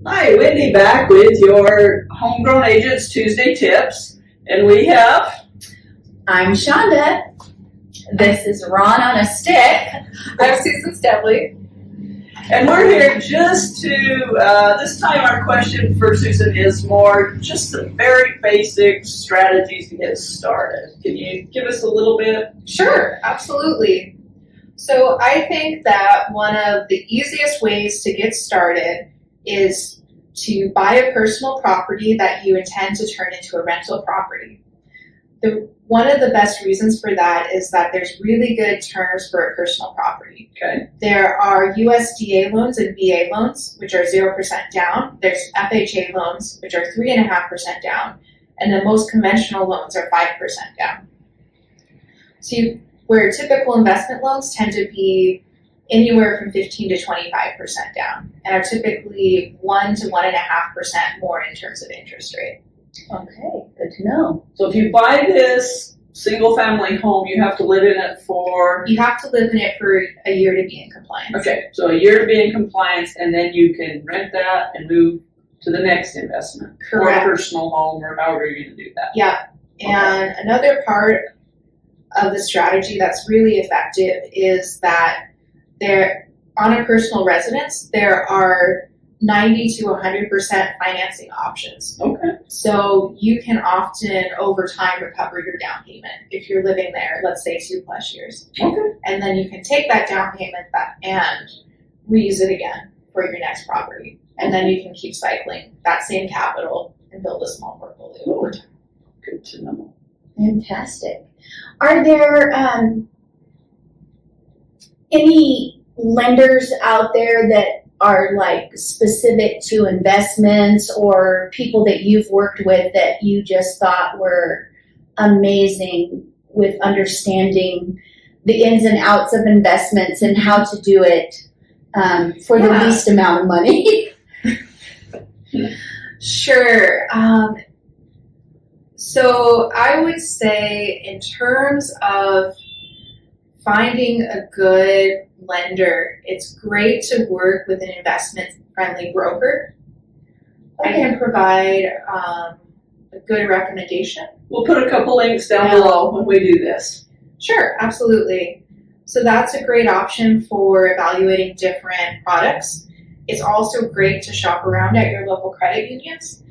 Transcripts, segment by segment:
Hi, Wendy back with your Homegrown Agents Tuesday tips. And we have... I'm Shonda. This is Ron on a Stick. I'm Susan Steblay. And we're here just to, this time our question for Susan is more just the very basic strategies to get started. Can you give us a little bit? Sure, absolutely. So I think that one of the easiest ways to get started is to buy a personal property that you intend to turn into a rental property. One of the best reasons for that is that there's really good terms for a personal property. Okay. There are USDA loans and VA loans, which are 0% down. There's FHA loans, which are 3.5% down. And the most conventional loans are 5% down. So where typical investment loans tend to be anywhere from 15 to 25% down and are typically 1 to 1.5% more in terms of interest rate. Okay, good to know. So if you buy this single family home, you have to live in it for... You have to live in it for a year to be in compliance. Okay, so a year to be in compliance, and then you can rent that and move to the next investment. Correct. Or a personal home, or however you're going to do that. Yeah, and another part of the strategy that's really effective is that on a personal residence, there are 90 to 100% financing options. Okay. So you can often, over time, recover your down payment if you're living there, let's say 2+ years. Okay. And then you can take that down payment and reuse it again for your next property. And then you can keep cycling that same capital and build a small portfolio over time. Good to know. Fantastic. Are there any lenders out there that are like specific to investments, or people that you've worked with that you just thought were amazing with understanding the ins and outs of investments and how to do it for the least amount of money? Sure. So I would say in terms of finding a good lender, it's great to work with an investment-friendly broker. I can provide a good recommendation. We'll put a couple links down below when we do this. Sure, absolutely. So that's a great option for evaluating different products. It's also great to shop around at your local credit unions.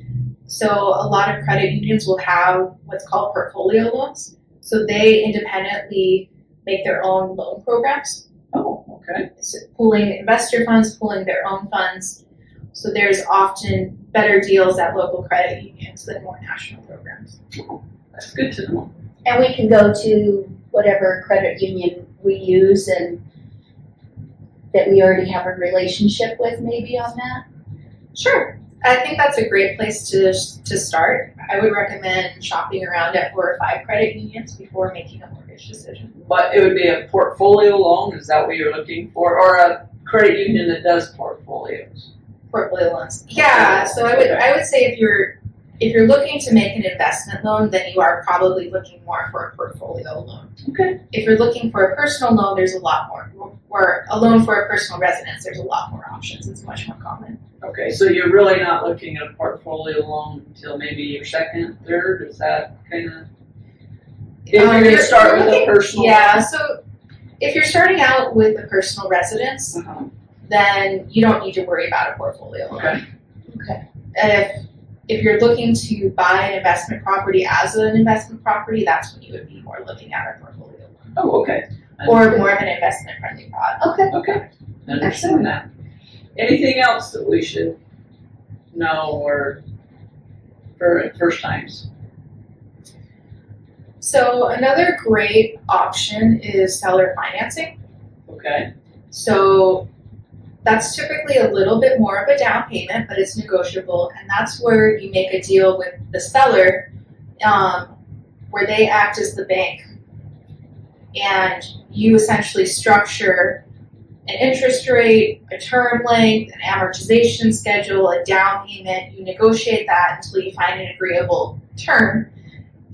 So a lot of credit unions will have what's called portfolio loans. So they independently make their own loan programs. Oh, okay. So pooling investor funds, pooling their own funds. So there's often better deals at local credit unions than more national programs. Oh, that's good to know. And we can go to whatever credit union we use and that we already have a relationship with, maybe on that? Sure. I think that's a great place to start. I would recommend shopping around at 4 or 5 credit unions before making a mortgage decision. But it would be a portfolio loan, is that what you're looking for? Or a credit union that does portfolios? Portfolio loans. Yeah, so I would say if you're looking to make an investment loan, then you are probably looking more for a portfolio loan. Okay. If you're looking for a personal loan, there's a lot more. Or a loan for a personal residence, there's a lot more options. It's much more common. Okay, so you're really not looking at a portfolio loan until maybe your second, third? Is that kind of... If you're going to start with a personal... Yeah, so if you're starting out with a personal residence, then you don't need to worry about a portfolio loan. Okay. And if you're looking to buy an investment property as an investment property, that's when you would be more looking at a portfolio loan. Oh, okay. Or more of an investment-friendly product. Okay. Understand that. Anything else that we should know or for first times? So another great option is seller financing. Okay. So that's typically a little bit more of a down payment, but it's negotiable, and that's where you make a deal with the seller where they act as the bank, and you essentially structure an interest rate, a term length, an amortization schedule, a down payment. You negotiate that until you find an agreeable term,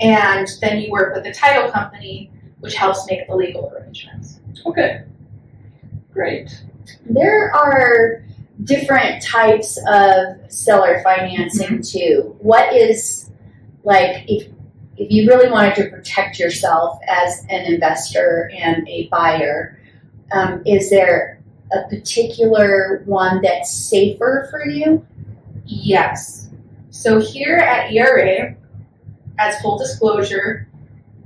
and then you work with the title company, which helps make the legal arrangements. Okay. Great. There are different types of seller financing too. What is, like, if you really wanted to protect yourself as an investor and a buyer, is there a particular one that's safer for you? Yes. So here at ERA, as full disclosure,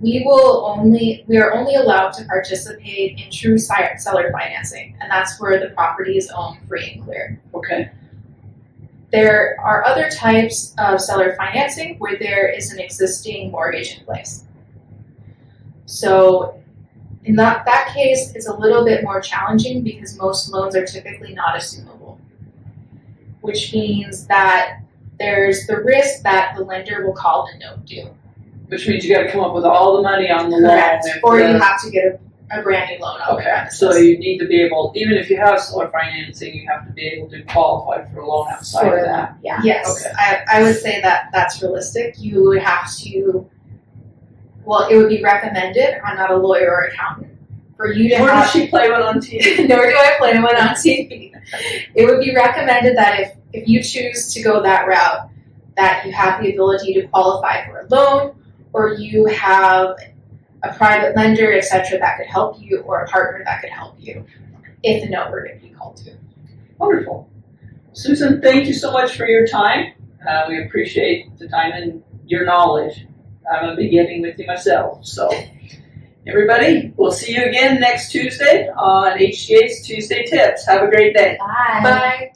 we are only allowed to participate in true seller financing, and that's where the property is owned free and clear. Okay. There are other types of seller financing where there is an existing mortgage in place. So in that case, it's a little bit more challenging because most loans are typically not assumable, which means that there's the risk that the lender will call the note due. Which means you got to come up with all the money on the Correct. loan. Or you have to get a brand new loan on the Okay, premises. so you need to be able, even if you have seller financing, you have to be able to qualify for a loan outside For of that. Yeah. Yes, Okay. I would say that that's realistic. You would have to, well, it would be recommended, I'm not a lawyer or accountant, for you to Where have, does she play one on TV? nor do I plan one on TV. It would be recommended that if you choose to go that route, that you have the ability to qualify for a loan, or you have a private lender, etc., that could help you, or a partner that could help you if the note were to be called to. Wonderful. Susan, thank you so much for your time. We appreciate the time and your knowledge. I'm a beginning with you myself. So, everybody, we'll see you again next Tuesday on HGA's Tuesday Tips. Have a great day. Bye. Bye.